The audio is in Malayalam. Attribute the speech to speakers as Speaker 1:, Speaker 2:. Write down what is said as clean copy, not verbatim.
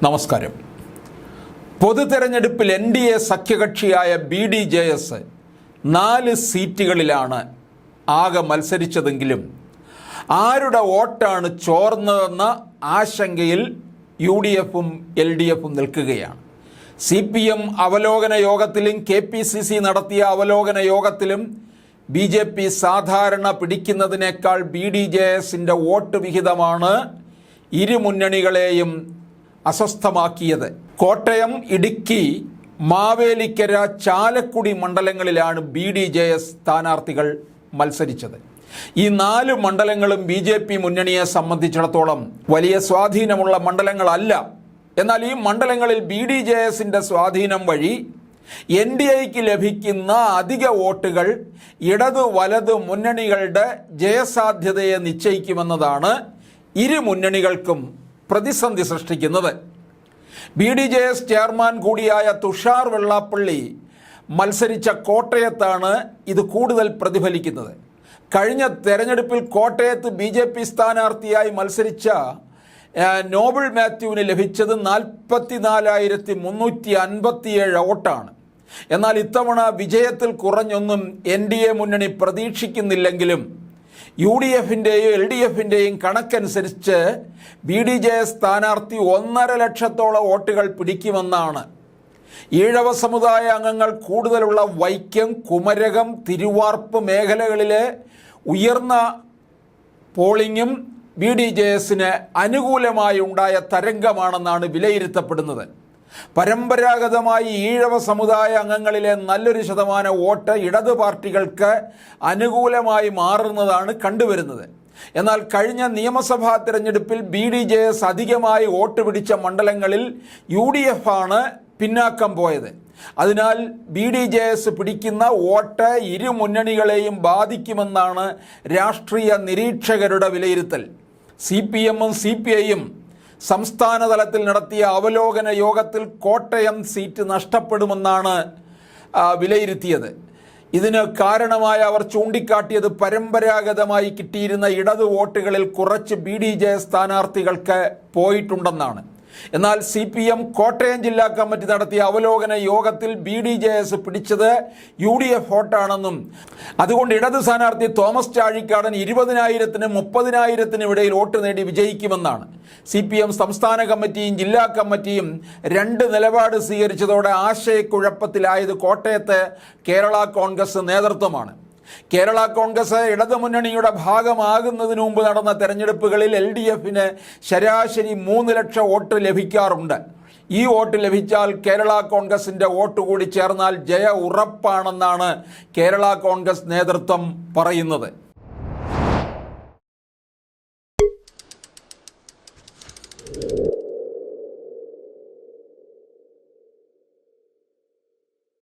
Speaker 1: നമസ്കാരം. പൊതുതെരഞ്ഞെടുപ്പിൽ NDA സഖ്യകക്ഷിയായ BDJS 4 സീറ്റുകളിലാണ് ആകെ മത്സരിച്ചതെങ്കിലും ആരുടെ വോട്ടാണ് ചോർന്നതെന്ന ആശങ്കയിൽ UDFും LDFും നിൽക്കുകയാണ്. CPM അവലോകന യോഗത്തിലും KPCC നടത്തിയ അവലോകന യോഗത്തിലും BJP സാധാരണ പിടിക്കുന്നതിനേക്കാൾ BDJSന്റെ വോട്ട് വിഹിതമാണ് ഇരു മുന്നണികളെയും അസ്വസ്ഥമാക്കിയത്. കോട്ടയം, ഇടുക്കി, മാവേലിക്കര, ചാലക്കുടി മണ്ഡലങ്ങളിലാണ് BDJS സ്ഥാനാർത്ഥികൾ മത്സരിച്ചത്. ഈ 4 മണ്ഡലങ്ങളും BJP മുന്നണിയെ സംബന്ധിച്ചിടത്തോളം വലിയ സ്വാധീനമുള്ള മണ്ഡലങ്ങളല്ല. എന്നാൽ ഈ മണ്ഡലങ്ങളിൽ BDJSന്റെ സ്വാധീനം വഴി NDAയ്ക്ക് ലഭിക്കുന്ന അധിക വോട്ടുകൾ ഇടതു വലതു മുന്നണികളുടെ ജയസാധ്യതയെ നിശ്ചയിക്കുമെന്നതാണ് ഇരു മുന്നണികൾക്കും പ്രതിസന്ധി സൃഷ്ടിക്കുന്നത്. BDJS ചെയർമാൻ കൂടിയായ തുഷാർ വെള്ളാപ്പള്ളി മത്സരിച്ച കോട്ടയത്താണ് ഇത് കൂടുതൽ പ്രതിഫലിക്കുന്നത്. കഴിഞ്ഞ തെരഞ്ഞെടുപ്പിൽ കോട്ടയത്ത് BJP സ്ഥാനാർത്ഥിയായി മത്സരിച്ച നോബിൾ മാത്യുവിന് ലഭിച്ചത് 44,357 വോട്ടാണ്. എന്നാൽ ഇത്തവണ വിജയത്തിൽ കുറഞ്ഞൊന്നും NDA മുന്നണി പ്രതീക്ഷിക്കുന്നില്ലെങ്കിലും UDFിൻ്റെയും LDFിൻ്റെയും കണക്കനുസരിച്ച് BDJS സ്ഥാനാർത്ഥി 1.5 ലക്ഷത്തോളം വോട്ടുകൾ പിടിക്കുമെന്നാണ്. ഈഴവ സമുദായ അംഗങ്ങൾ കൂടുതലുള്ള വൈക്കം, കുമരകം, തിരുവാർപ്പ് മേഖലകളിലെ ഉയർന്ന പോളിംഗും BDJSന് അനുകൂലമായി ഉണ്ടായ തരംഗമാണെന്നാണ് വിലയിരുത്തപ്പെടുന്നത്. പരമ്പരാഗതമായി ഈഴവ സമുദായ അംഗങ്ങളിലെ നല്ലൊരു ശതമാനം വോട്ട് ഇടതു പാർട്ടികൾക്ക് അനുകൂലമായി മാറുന്നതാണ് കണ്ടുവരുന്നത്. എന്നാൽ കഴിഞ്ഞ നിയമസഭാ തിരഞ്ഞെടുപ്പിൽ BDJS അധികമായി വോട്ട് പിടിച്ച മണ്ഡലങ്ങളിൽ UDF ആണ് പിന്നാക്കം പോയത്. അതിനാൽ BDJS പിടിക്കുന്ന വോട്ട് ഇരു മുന്നണികളെയും ബാധിക്കുമെന്നാണ് രാഷ്ട്രീയ നിരീക്ഷകരുടെ വിലയിരുത്തൽ. CPMും CPIയും സംസ്ഥാന തലത്തിൽ നടത്തിയ അവലോകന യോഗത്തിൽ കോട്ടയം സീറ്റ് നഷ്ടപ്പെടുമെന്നാണ് വിലയിരുത്തിയത്. ഇതിന് കാരണമായി അവർ ചൂണ്ടിക്കാട്ടിയത് പരമ്പരാഗതമായി കിട്ടിയിരുന്ന ഇടതു വോട്ടുകളിൽ കുറച്ച് BDJS സ്ഥാനാർത്ഥികൾക്ക് പോയിട്ടുണ്ടെന്നാണ്. എന്നാൽ CPM കോട്ടയം ജില്ലാ കമ്മിറ്റി നടത്തിയ അവലോകന യോഗത്തിൽ BDJS പിടിച്ചത് UDF വോട്ടാണെന്നും അതുകൊണ്ട് ഇടത് സ്ഥാനാർത്ഥി തോമസ് ചാഴിക്കാടൻ 20,000-നും 30,000-നും ഇടയിൽ വോട്ട് നേടി വിജയിക്കുമെന്നാണ്. CPM സംസ്ഥാന കമ്മിറ്റിയും ജില്ലാ കമ്മിറ്റിയും 2 നിലപാട് സ്വീകരിച്ചതോടെ ആശയക്കുഴപ്പത്തിലായത് കോട്ടയത്ത് കേരള കോൺഗ്രസ് നേതൃത്വമാണ്. കേരള കോൺഗ്രസ് ഇടതുമുന്നണിയുടെ ഭാഗമാകുന്നതിന് മുമ്പ് നടന്ന തെരഞ്ഞെടുപ്പുകളിൽ LDFന് ശരാശരി 3 ലക്ഷം വോട്ട് ലഭിക്കാറുണ്ട്. ഈ വോട്ട് ലഭിച്ചാൽ കേരള കോൺഗ്രസിൻ്റെ വോട്ട് കൂടി ചേർന്നാൽ ജയ ഉറപ്പാണെന്നാണ് കേരള കോൺഗ്രസ് നേതൃത്വം പറയുന്നത്.